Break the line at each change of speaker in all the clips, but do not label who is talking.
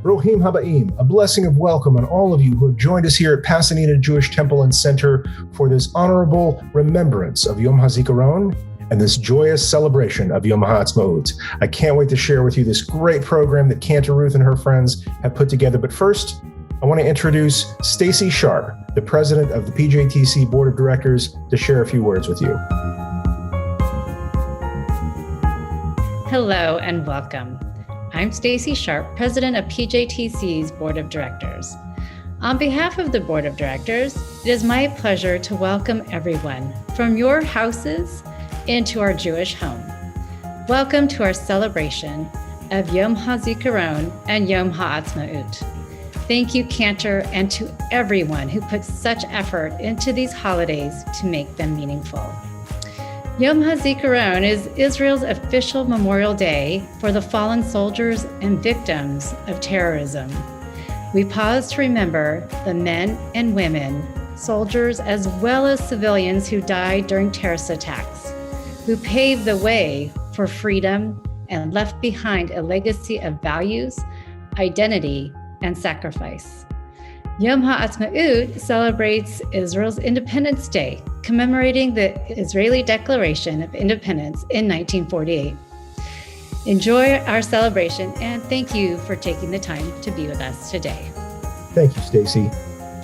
Brohim Habaim, a blessing of welcome on all of you who have joined us here at Pasadena Jewish Temple and Center for this honorable remembrance of Yom Hazikaron and this joyous celebration of Yom Ha'atzmaut. I can't wait to share with you this great program that Cantor Ruth and her friends have put together. But first, I want to introduce Stacy Sharp, the president of the PJTC Board of Directors, to share a few words with you.
Hello and welcome. I'm Stacy Sharp, president of PJTC's Board of Directors. On behalf of the Board of Directors, it is my pleasure to welcome everyone from your houses into our Jewish home. Welcome to our celebration of Yom Hazikaron and Yom Ha'atzmaut. Thank you, Cantor, and to everyone who puts such effort into these holidays to make them meaningful. Yom Hazikaron is Israel's official memorial day for the fallen soldiers and victims of terrorism. We pause to remember the men and women, soldiers as well as civilians who died during terrorist attacks, who paved the way for freedom and left behind a legacy of values, identity, and sacrifice. Yom Ha'atzmaut celebrates Israel's Independence Day, commemorating the Israeli Declaration of Independence in 1948. Enjoy our celebration, and thank you for taking the time to be with us today.
Thank you, Stacy.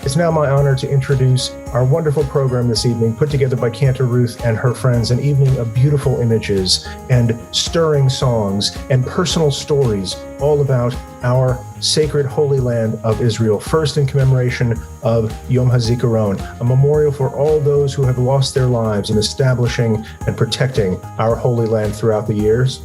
It's now my honor to introduce our wonderful program this evening, put together by Cantor Ruth and her friends, an evening of beautiful images and stirring songs and personal stories all about our sacred holy land of Israel, first in commemoration of Yom Hazikaron, a memorial for all those who have lost their lives in establishing and protecting our holy land throughout the years,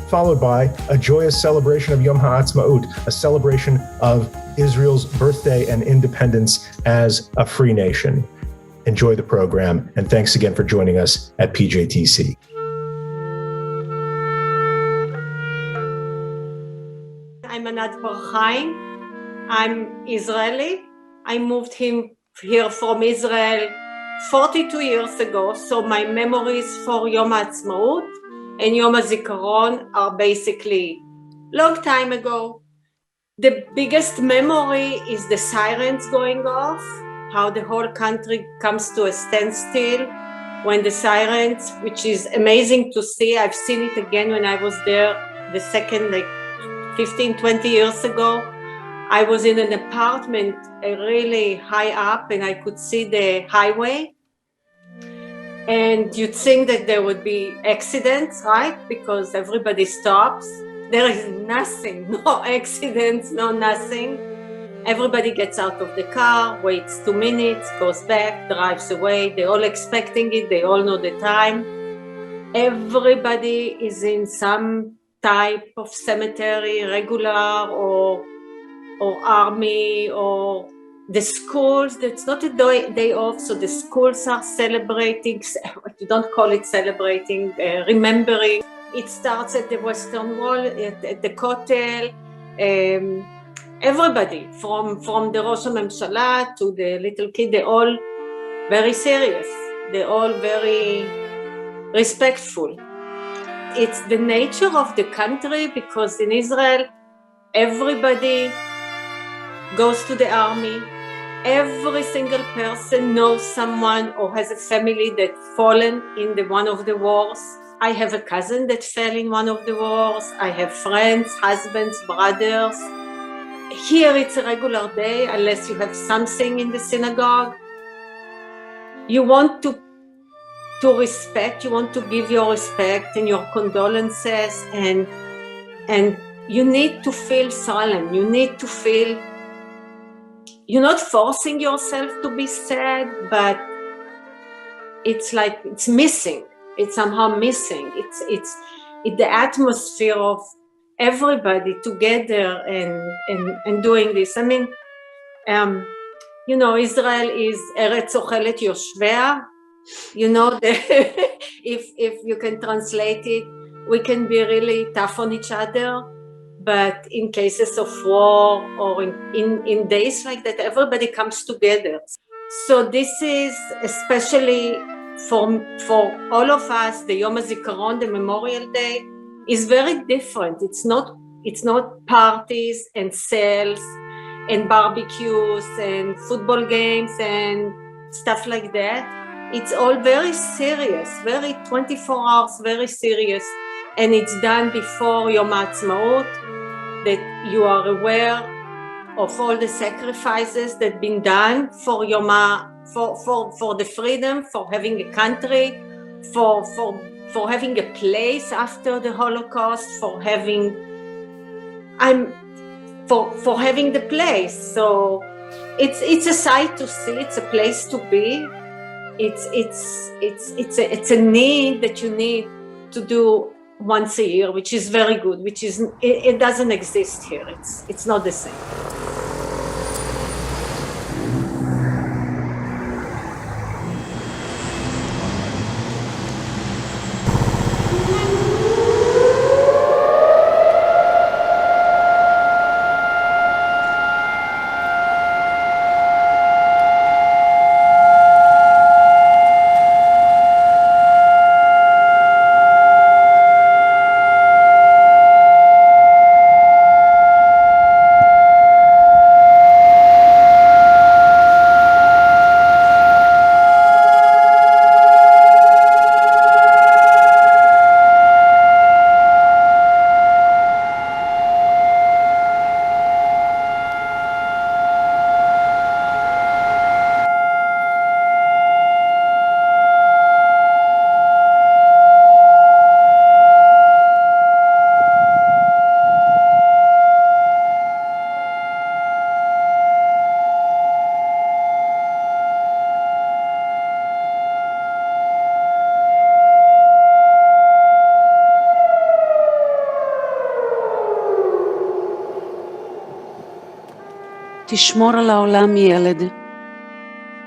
followed by a joyous celebration of Yom Ha'atzmaut, a celebration of Israel's birthday and independence as a free nation. Enjoy the program, and thanks again for joining us at PJTC.
I'm Anat Bar-Chaim. I'm Israeli. I moved here from Israel 42 years ago, so my memories for Yom Ha'atzmaut and Yom Hazikaron are basically long time ago. The biggest memory is the sirens going off, how the whole country comes to a standstill when the sirens, which is amazing to see. I've seen it again when I was there the second, 15, 20 years ago. I was in an apartment really high up and I could see the highway. And you'd think that there would be accidents, right? Because everybody stops. There is nothing, no accidents, no nothing. Everybody gets out of the car, waits 2 minutes, goes back, drives away. They're all expecting it. They all know the time. Everybody is in some type of cemetery, regular or army, or the schools. It's not a day off, so the schools are celebrating. You don't call it celebrating, remembering. It starts at the Western Wall, at the Kotel. Everybody, from the Rosh HaMemshala to the little kid, they're all very serious. They're all very respectful. It's the nature of the country, because in Israel, everybody goes to the army. Every single person knows someone or has a family that's fallen in one of the wars. I have a cousin that fell in one of the wars. I have friends, husbands, brothers. Here it's a regular day, unless you have something in the synagogue. You want to respect, you want to give your respect and your condolences, and you need to feel solemn. You need to feel, you're not forcing yourself to be sad, but it's like it's missing. It's somehow missing. It's the atmosphere of everybody together and doing this. I mean, Israel is Eretz Ochelet Yoshvea. If you can translate it, we can be really tough on each other, but in cases of war or in days like that, everybody comes together. So this is especially for all of us, the Yom Hazikaron, the Memorial Day, is very different. It's not It's not parties and sales and barbecues and football games and stuff like that. It's all very serious, very 24 hours, very serious. And it's done before Yom Ha'atzmaut, that you are aware of all the sacrifices that have been done for for the freedom, for having a country, for having a place after the Holocaust, for having the place. So it's a sight to see, it's a place to be. It's a need that you need to do once a year, which is very good, which is it doesn't exist here. It's not the same.
Tishmor al ha'olam yeled,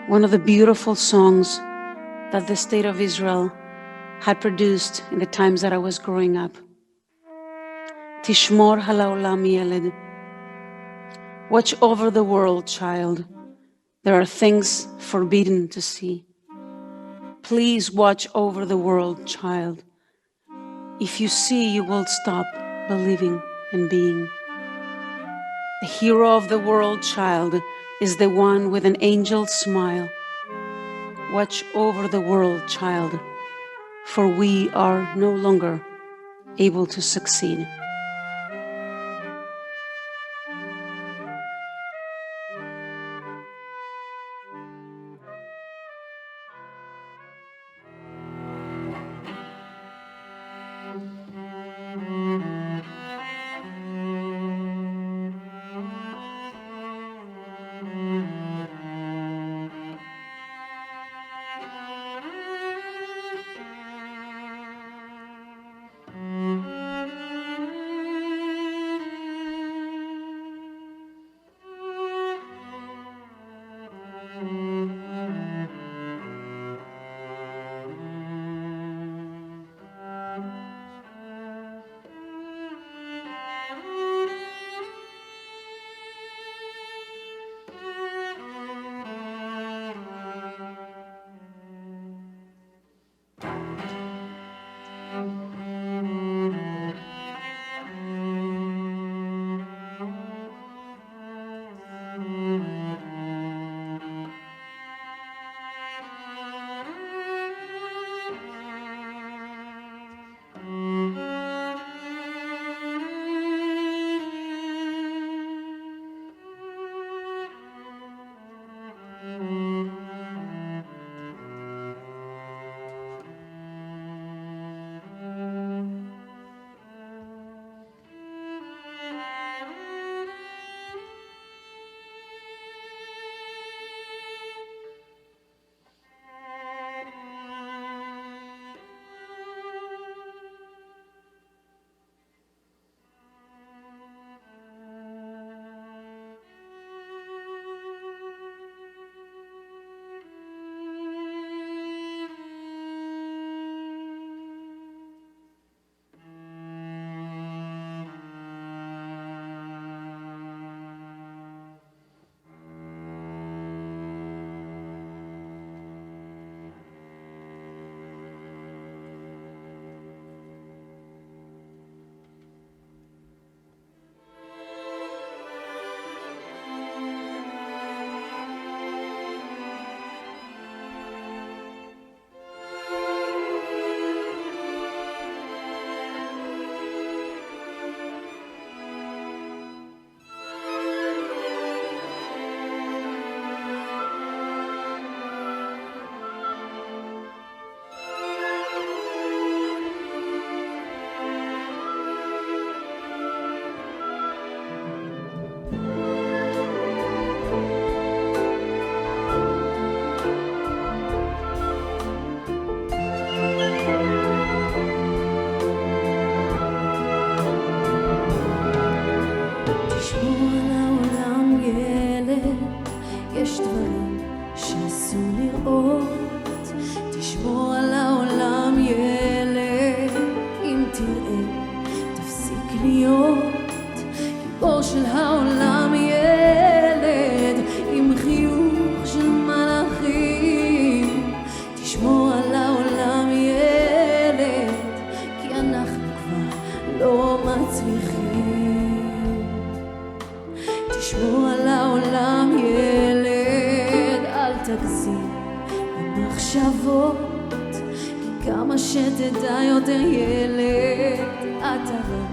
one of the beautiful songs that the state of Israel had produced in the times that I was growing up. Tishmor al ha'olam yeled, watch over the world, child. There are things forbidden to see. Please watch over the world, child. If you see, you will stop believing and being. The hero of the world, child, is the one with an angel's smile. Watch over the world, child, for we are no longer able to succeed.
להיות גיבור של העולם, ילד עם חיוך של מלאכים. תשמור על העולם, ילד, כי אנחנו כבר לא מצליחים. תשמור על העולם, ילד, אל תגזים במחשבות, כי כמה שתדע יותר, ילד, אתה רק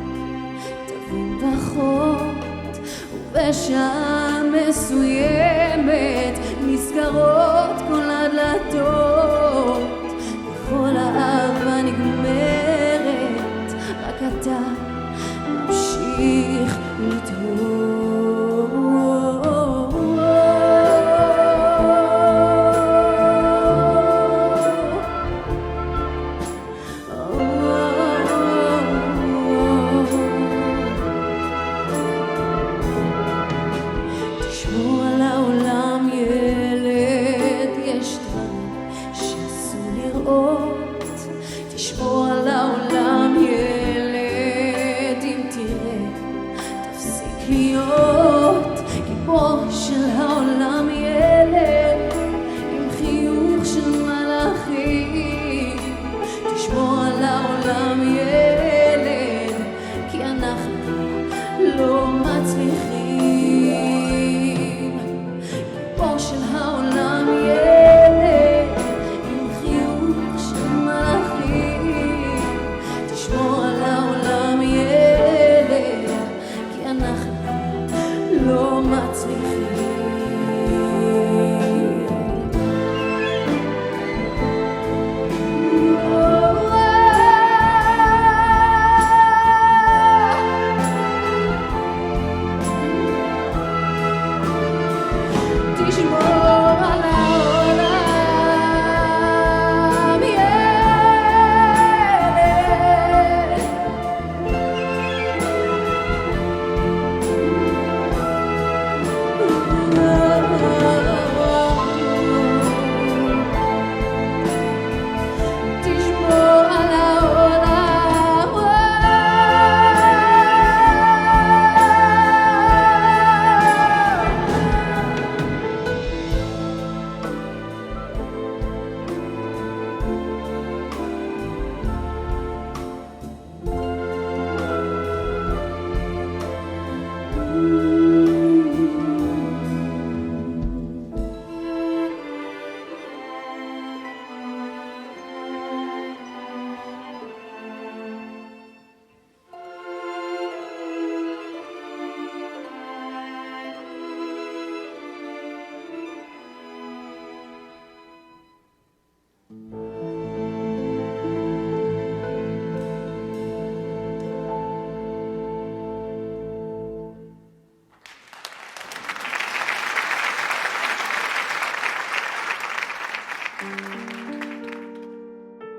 תבין פחות. ובשעה מסוימת נסגרות כל הדלתות, וכל האהבה נגמרת, רק אתה ממשיך לתהות. תשמור על העולם, ילד, יש דברים שאסור לראות. תשמור על העולם, ילד, אם תראה תפסיק להיות גיבור של העולם, ילד, עם חיוך של מלאכים. תשמור על העולם, ילד, כי אנחנו לא מצליחים. גיבור של העולם, ילד, עם חיוך של מלאכים. תשמור על העולם, ילד, כי אנחנו לא מצליחים. תשמור על העולם, ילד. תשמור על העולם.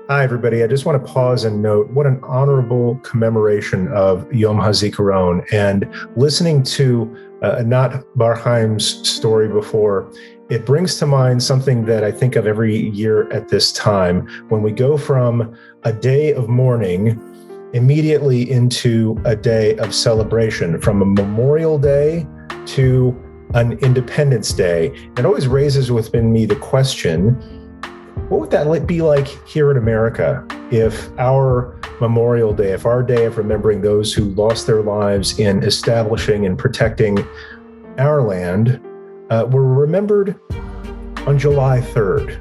Hi, everybody. I just want to pause and note what an honorable commemoration of Yom Hazikaron. And listening to Anat Barheim's story before, it brings to mind something that I think of every year at this time, when we go from a day of mourning immediately into a day of celebration, from a Memorial Day to an Independence Day. It always raises within me the question, what would that be like here in America if our Memorial Day, if our day of remembering those who lost their lives in establishing and protecting our land were remembered on July 3rd?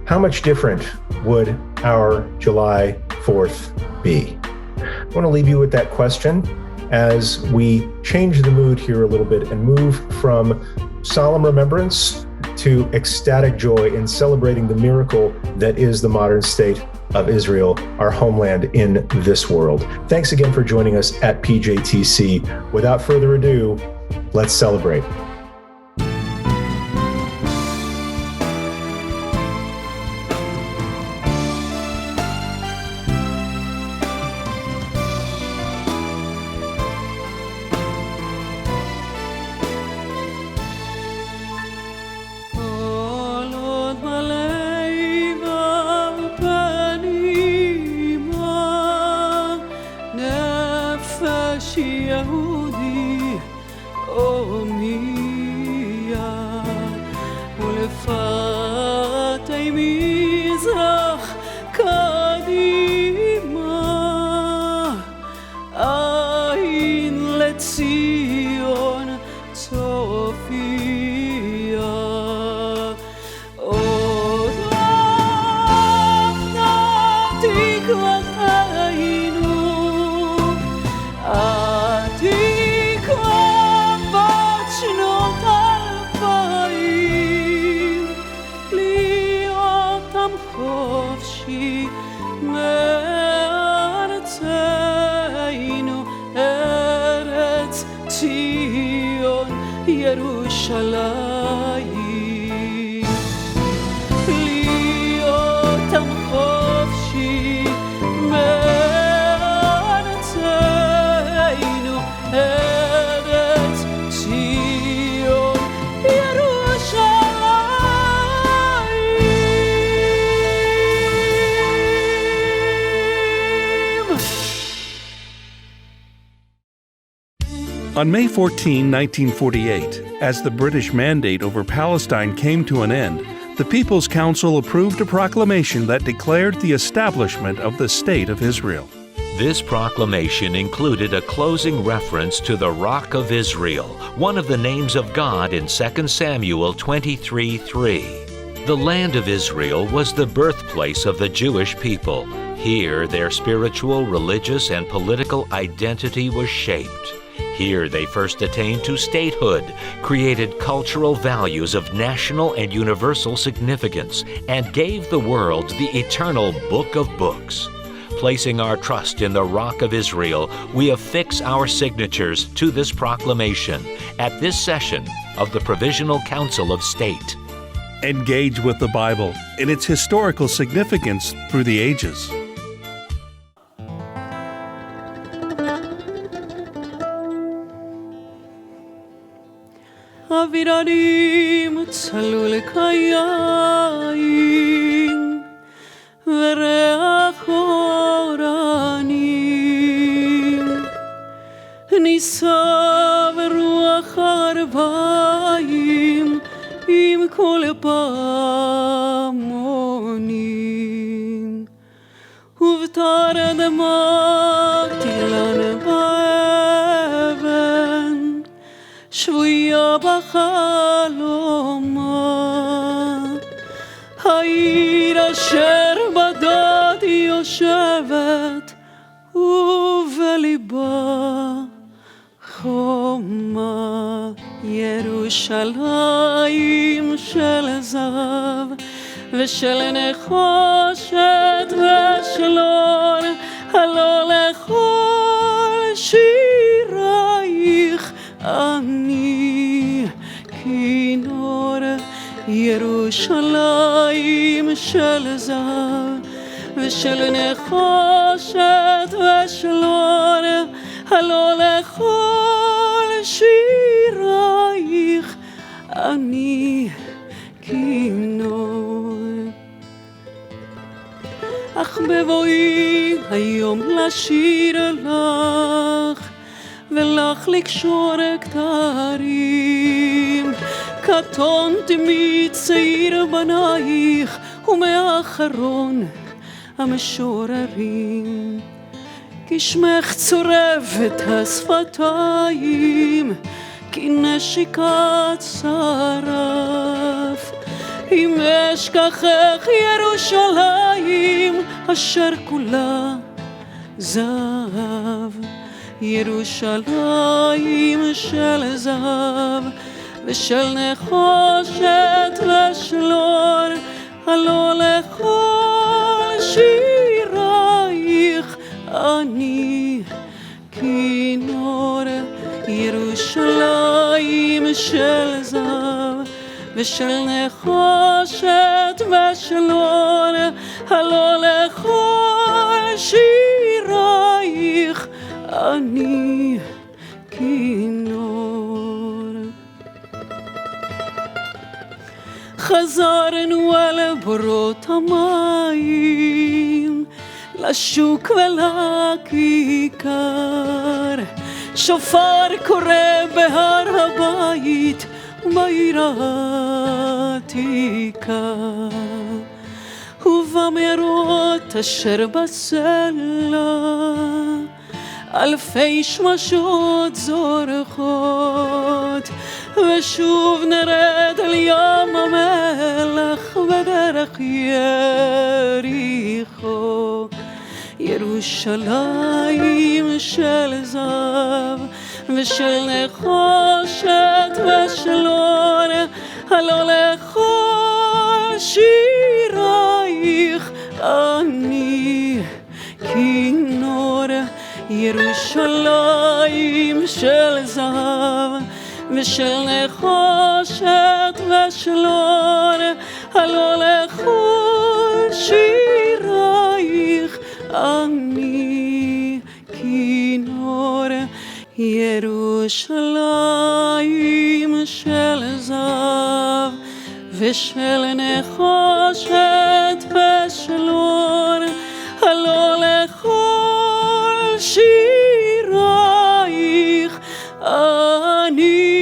How much different would our July 4th be? I want to leave you with that question as we change the mood here a little bit and move from solemn remembrance to ecstatic joy in celebrating the miracle that is the modern state of Israel, our homeland in this world. Thanks again for joining us at PJTC. Without further ado, let's celebrate.
יהודי מיד ולפתי מזרח קדימה עין לציון צופיה עוד אף תקוותנו התקווה בת שנות 2000 להיות עם חופשי מארצנו ארץ ציון ירושלים להיות עם חופשי מארצנו ארץ ציון ירושלים.
On May 14, 1948, as the British mandate over Palestine came to an end, the People's Council approved a proclamation that declared the establishment of the State of Israel.
This proclamation included a closing reference to the Rock of Israel, one of the names of God in 2 Samuel 23:3. The land of Israel was the birthplace of the Jewish people. Here, their spiritual, religious, and political identity was shaped. Here they first attained to statehood, created cultural values of national and universal significance, and gave the world the eternal Book of Books. Placing our trust in the Rock of Israel, we affix our signatures to this proclamation at this session of the Provisional Council of State.
Engage with the Bible in its historical significance through the ages.
אווירנים צלול כיין וריח אורנים נישא ורוח ארבעים עם כל פעמונים ובתר דמקתי לנו באבן שבויה בחלומה העיר אשר בדד יושבת ובליבה חומה ירושלים של זהב ושל נחושת ושל אור הלא לכל שירייך אני כינור ירושלים של זהב ושל נחושת ושל אור הלא לכל שירייך אני כינור אך בבואי היום לשיר לך ולך לקשור כתרים קטונתי מצעיר בנייך ומאחרון המשוררים כי שמך צורבת השפתיים כי נשיקת שרף אם אשכחך ירושלים אשר כולה זהב ירושלים של זהב ושל נחושת ושל אור הלא לכל שירייך אני כינור ירושלים של זהב ושל נחושת ושל אור הלא לכל שירייך אני כינור חזרנו אל בורות המים לשוק ולכיכר שופר קורא בהר הבית ובעיר העתיקה ובמרות אשר בסלע אלפי שמשות זורחות ושוב נרד אל ים המלח בדרך יריחו ירושלים של זהב ושל נחושת ושל אור הלא לכל שירייך אני כינור ירושלים של זהב ושל נחושת ושל אור הלא לכל שירייך אני כינור ירושלים של זהב ושל נחושת ושל אור הלא לכל שירייך אני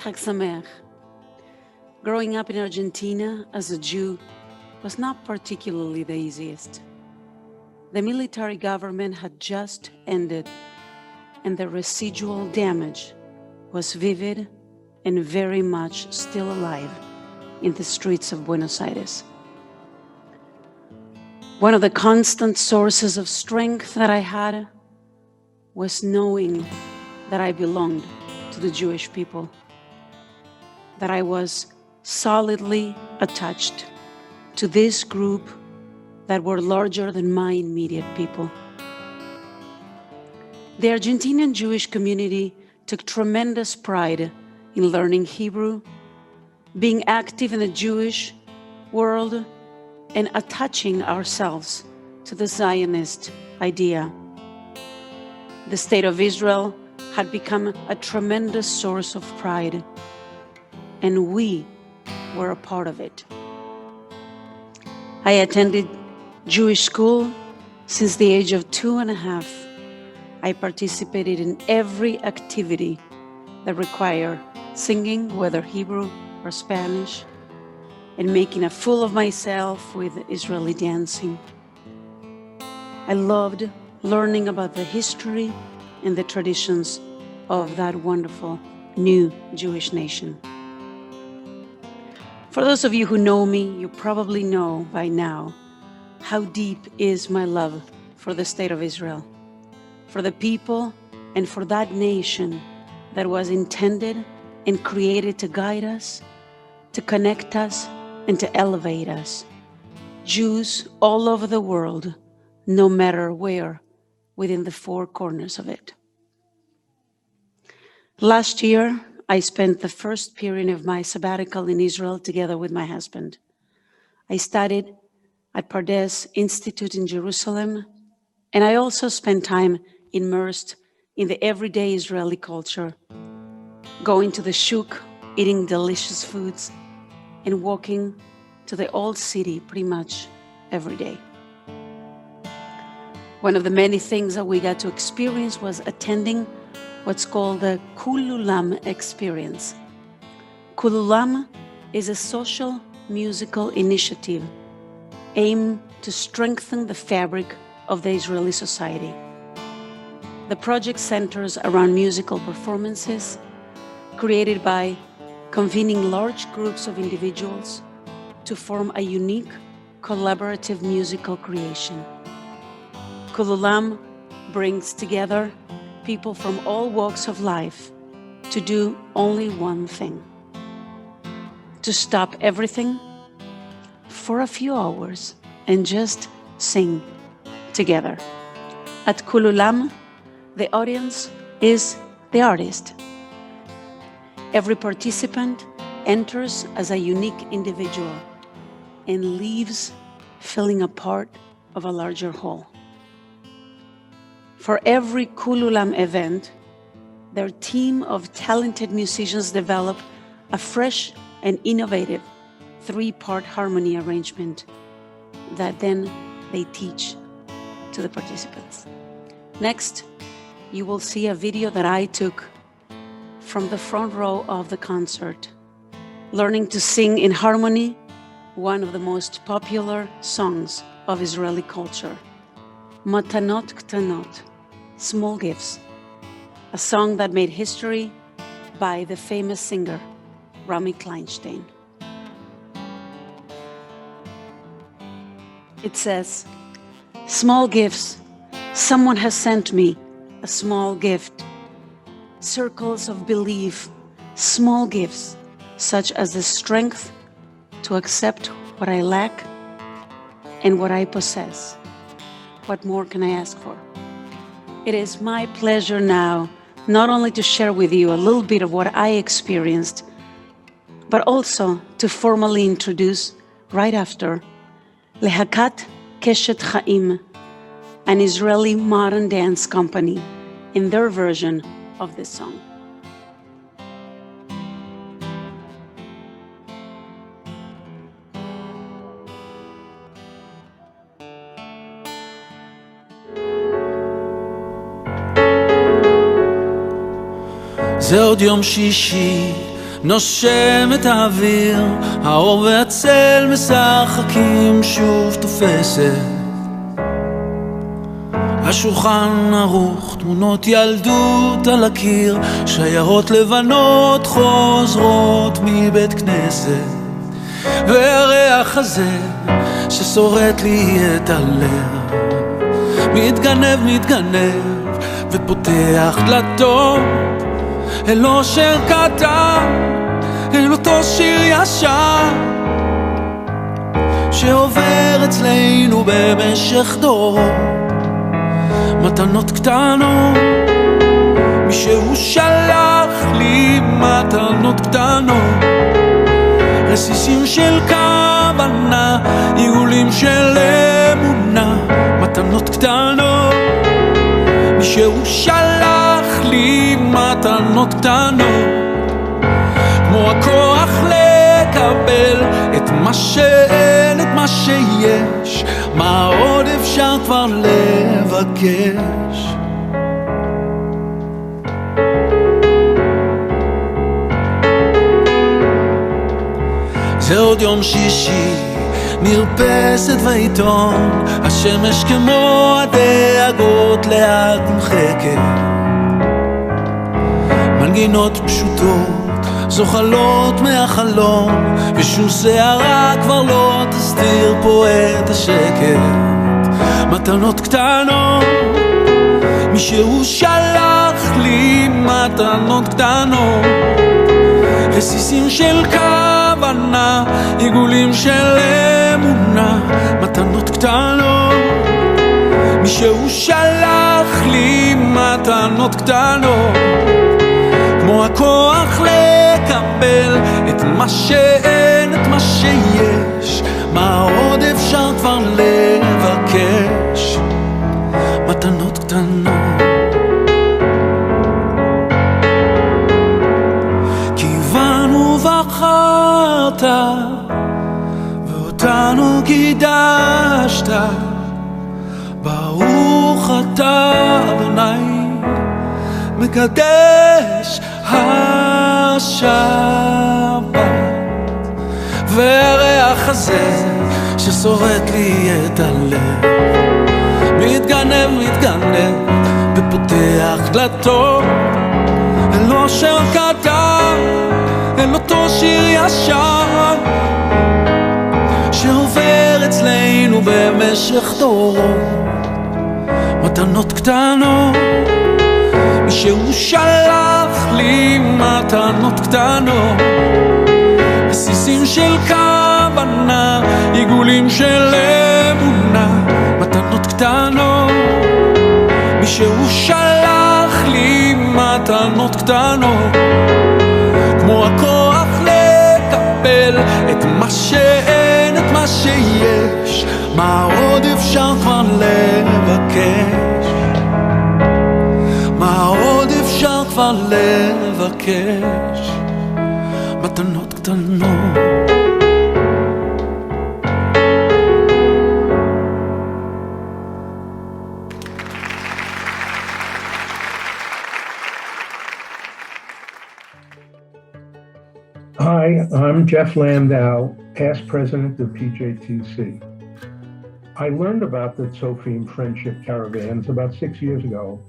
Chag Sameach. Growing up in Argentina as a Jew was not particularly the easiest. The military government had just ended, and the residual damage was vivid and very much still alive in the streets of Buenos Aires. One of the constant sources of strength that I had was knowing that I belonged to the Jewish people, that I was solidly attached to this group that were larger than my immediate people. The Argentinian Jewish community took tremendous pride in learning Hebrew, being active in the Jewish world, and attaching ourselves to the Zionist idea. The State of Israel had become a tremendous source of pride, and we were a part of it. I attended Jewish school since the age of 2.5. I participated in every activity that required singing, whether Hebrew or Spanish, and making a fool of myself with Israeli dancing. I loved learning about the history and the traditions of that wonderful new Jewish nation. For those of you who know me, you probably know by now how deep is my love for the State of Israel, for the people, and for that nation that was intended and created to guide us, to connect us, and to elevate us. Jews all over the world, no matter where, within the four corners of it. Last year, I spent the first period of my sabbatical in Israel together with my husband. I studied at Pardes Institute in Jerusalem, and I also spent time immersed in the everyday Israeli culture, going to the shuk, eating delicious foods, and walking to the old city pretty much every day. One of the many things that we got to experience was attending what's called the Kululam experience. Kululam is a social musical initiative aimed to strengthen the fabric of the Israeli society. The project centers around musical performances created by convening large groups of individuals to form a unique collaborative musical creation. Kululam brings together people from all walks of life to do only one thing: to stop everything for a few hours and just sing together. At Kululam, the audience is the artist. Every participant enters as a unique individual and leaves feeling a part of a larger whole. For every Kululam event, their team of talented musicians develop a fresh and innovative 3-part harmony arrangement that then they teach to the participants. Next, you will see a video that I took from the front row of the concert, learning to sing in harmony one of the most popular songs of Israeli culture, Matanot Ktanot, Small Gifts, a song that made history by the famous singer Rami Kleinstein. It says, "Small gifts, someone has sent me a small gift. Circles of belief, small gifts, such as the strength to accept what I lack and what I possess. What more can I ask for?" It is my pleasure now not only to share with you a little bit of what I experienced, but also to formally introduce right after Lehakat Keshet Chaim, an Israeli modern dance company, in their version of this song.
זה עוד יום שישי, נושם את האוויר, האור והצל משחקים, שוב תופסת השולחן ערוך, תמונות ילדות על הקיר, שיירות לבנות חוזרות מבית כנסת, והריח הזה ששורט לי את הלב מתגנב ופותח דלתות אל אושר קטן, אל אותו שיר ישן שעובר אצלנו במשך דורות, מתנות קטנות, מישהו שלח לי מתנות קטנות, רסיסים של כוונה, עיגולים של אמונה, מתנות קטנות, מישהו שלח לי מתנות קטנות, כמו הכוח לקבל את מה שאין, את מה שיש, מה עוד אפשר כבר לבקש. זה עוד יום שישי, מרפסת ועיתון, השמש כמו הדאגות לאט נמחקת, מנגינות פשוטות זוחלות מהחלום, ושום שערה כבר לא תסתיר פה את השקט, מתנות קטנות, מישהו שלח לי מתנות קטנות, רסיסים של כוונה, עיגולים של אמונה, מתנות קטנות, מישהו שלח לי מתנות קטנות, כמו הכוח לקבל את מה שאין, את מה שיש, מה עוד אפשר כבר לבקש, מתנות קטנות. בחרת ואותנו קידשת, ברוך אתה אדוני מקדש השבת, והריח הזה ששורט לי את הלב מתגנב ופותח דלתות אל אושר קטן, אל אותו שיר ישן שעובר אצלנו במשך דורות, מתנות קטנות, מישהו שלח לי מתנות קטנות, רסיסים של כוונה, עיגולים של אמונה, מתנות קטנות, מישהו שלח לי מתנות קטנות, כמו הכוח לקבל את מה שאין, את מה שיש, מה עוד אפשר כבר לבקש, מה עוד אפשר כבר לבקש, מתנות קטנות.
Hi, I'm Jeff Landau, past president of PJTC. I learned about the Tzofim Friendship Caravans about 6 years ago.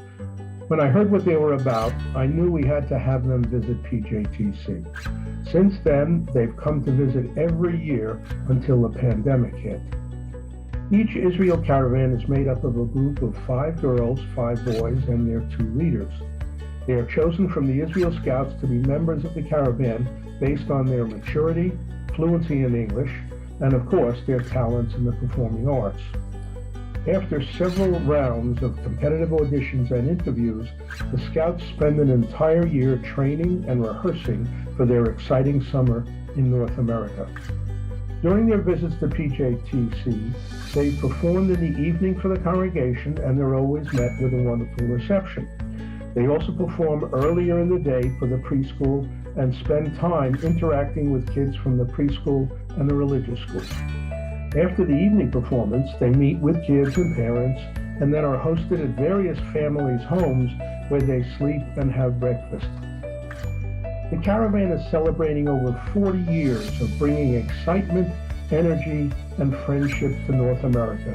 When I heard what they were about, I knew we had to have them visit PJTC. Since then, they've come to visit every year until the pandemic hit. Each Israel caravan is made up of a group of 5 girls, 5 boys, and their 2 leaders. They are chosen from the Israel Scouts to be members of the caravan based on their maturity, fluency in English, and of course, their talents in the performing arts. After several rounds of competitive auditions and interviews, the Scouts spend an entire year training and rehearsing for their exciting summer in North America. During their visits to PJTC, they performed in the evening for the congregation, and they're always met with a wonderful reception. They also perform earlier in the day for the preschool and spend time interacting with kids from the preschool and the religious school. After the evening performance, they meet with kids and parents and then are hosted at various families' homes where they sleep and have breakfast.
The caravan is celebrating over 40 years of bringing excitement, energy, and friendship to North America.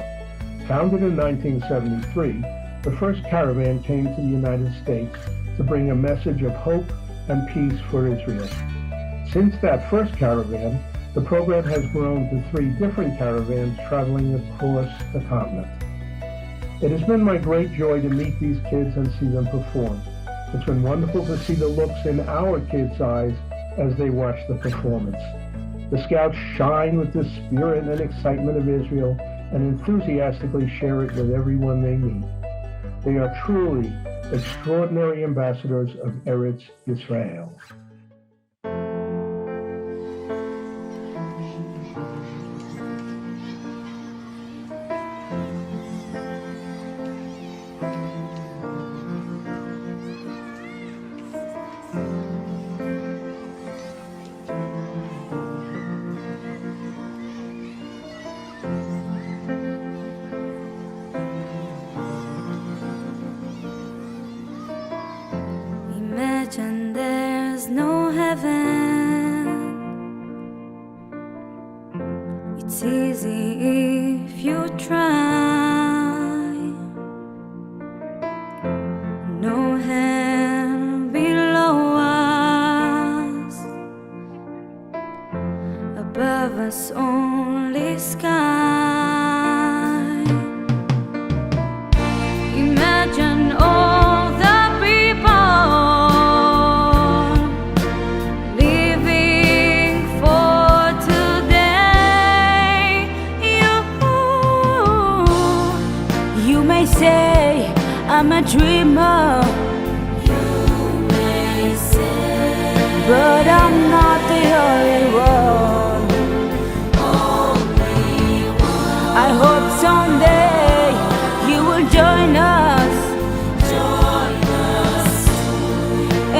Founded in 1973, the first caravan came to the United States to bring a message of hope and peace for Israel. Since that first caravan, the program has grown to 3 different caravans traveling across the continent. It has been my great joy to meet these kids and see them perform. It's been wonderful to see the looks in our kids' eyes as they watch the performance. The Scouts shine with the spirit and excitement of Israel and enthusiastically share it with everyone they meet. They are truly extraordinary ambassadors of Eretz Yisrael.
Imagine there's no heaven. It's easy if you try. No hell below us, above us only sky. Imagine all the say I'm a dreamer, you may say, but I'm not the only one. I hope someday you will join us,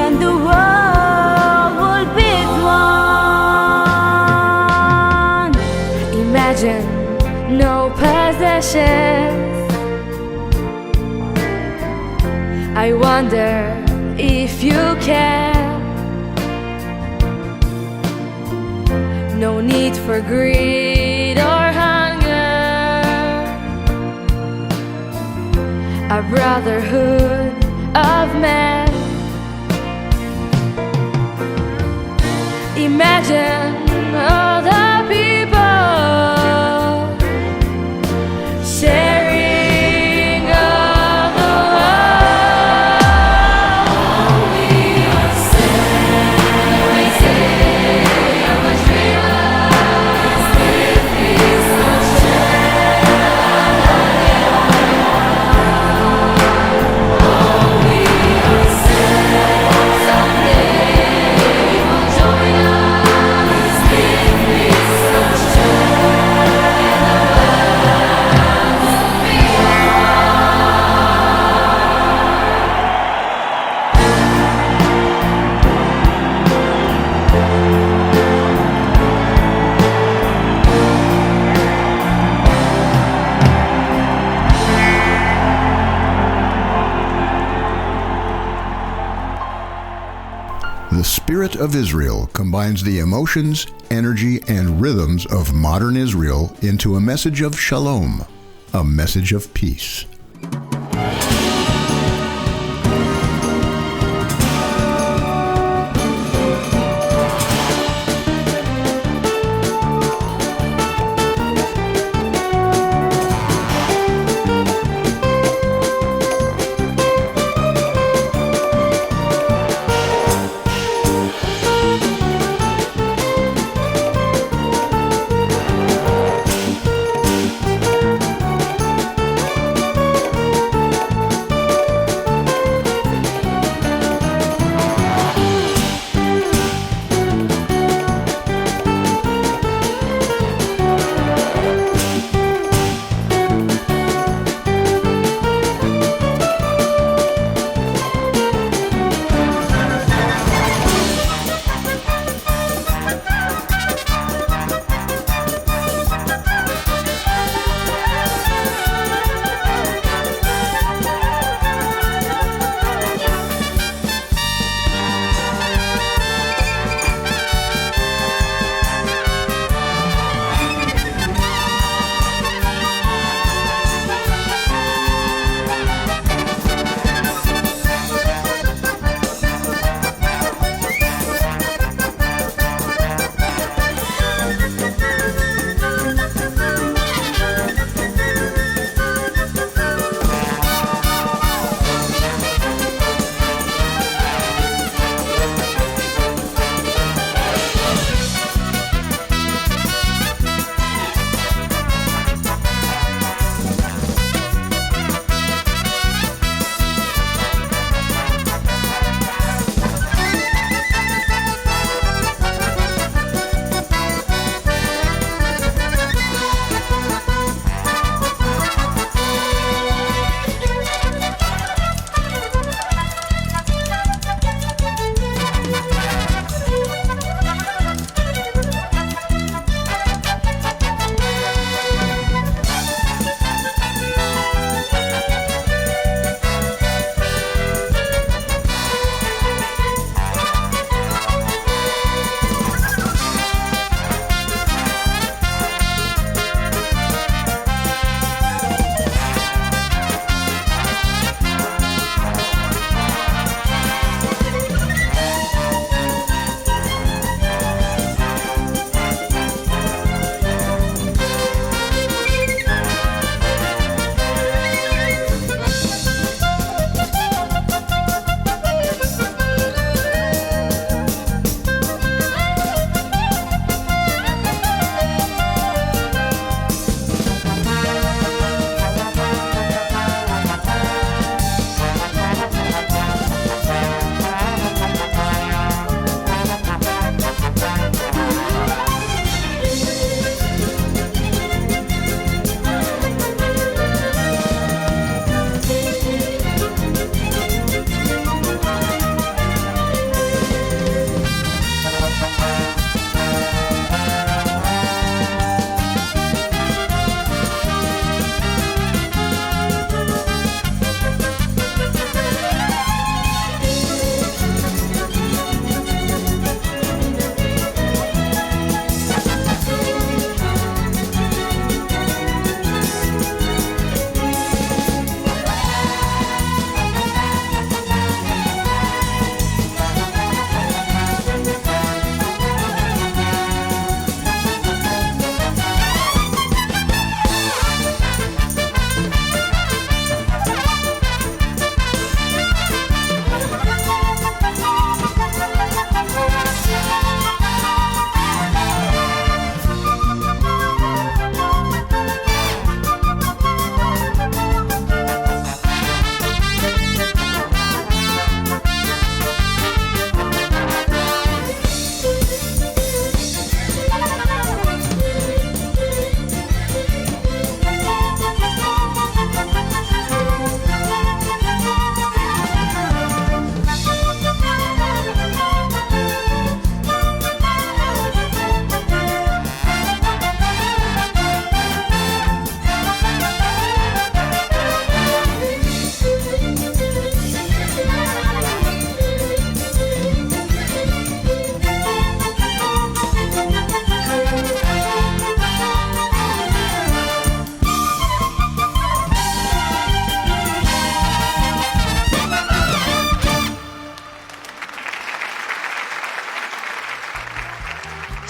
and the world will be one. Imagine no possessions. I wonder if you care. No need for greed or hunger. A brotherhood of men. Imagine all the people sharing.
The Spirit of Israel combines the emotions, energy, and rhythms of modern Israel into a message of shalom, a message of peace.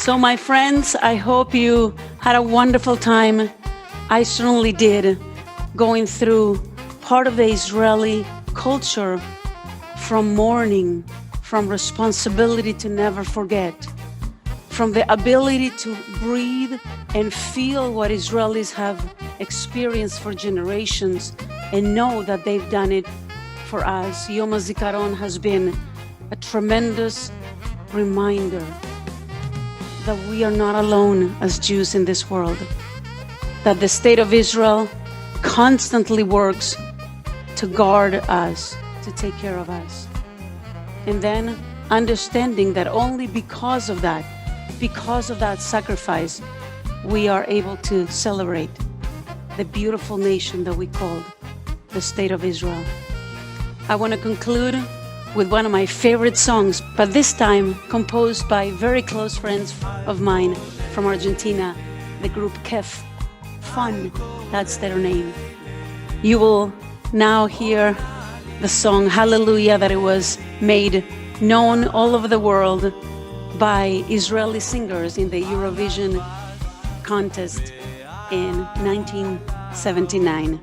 So my friends, I hope you had a wonderful time. I certainly did, going through part of the Israeli culture, from mourning, from responsibility to never forget, from the ability to breathe and feel what Israelis have experienced for generations and know that they've done it for us. Yom Hazikaron has been a tremendous reminder that we are not alone as Jews in this world, that the state of Israel constantly works to guard us, to take care of us. And then understanding that only because of that sacrifice, we are able to celebrate the beautiful nation that we call the State of Israel. I want to conclude with one of my favorite songs, but this time composed by very close friends of mine from Argentina, the group Kef. Fun, that's their name. You will now hear the song Hallelujah, that it was made known all over the world by Israeli singers in the Eurovision contest in 1979.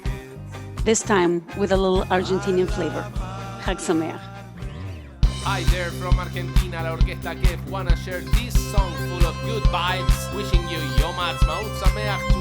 This time with a little Argentinian flavor. Chag Sameach.
Hi there from Argentina, la orquesta Kef wanna share this song full of good vibes, wishing you Yom Ha'atzmaut Sameach